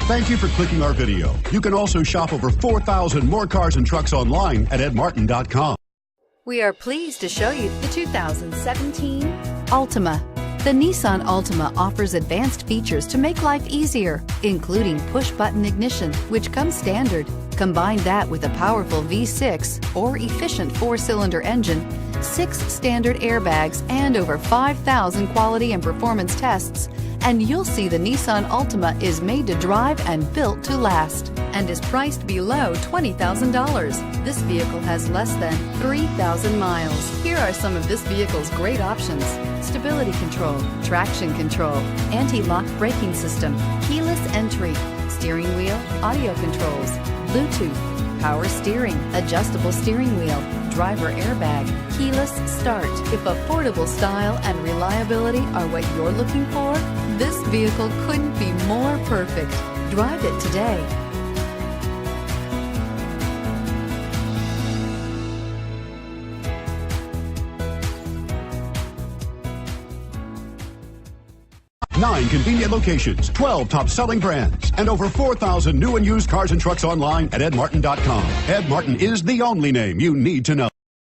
Thank you for clicking our video. You can also shop over 4,000 more cars and trucks online at edmartin.com. We are pleased to show you the 2017 Altima. The Nissan Altima offers advanced features to make life easier, including push-button ignition, which comes standard. Combine that with a powerful V6 or efficient 4-cylinder engine, 6 standard airbags, and over 5,000 quality and performance tests, and you'll see the Nissan Altima is made to drive and built to last, and is priced below $20,000. This vehicle has less than 3,000 miles. Here are some of this vehicle's great options: stability control, traction control, anti-lock braking system, keyless entry, steering wheel audio controls, Bluetooth, power steering, adjustable steering wheel, driver airbag, keyless start. If affordable style and reliability are what you're looking for, this vehicle couldn't be more perfect. Drive it today. Nine convenient locations, 12 top-selling brands, and over 4,000 new and used cars and trucks online at edmartin.com. Ed Martin is the only name you need to know.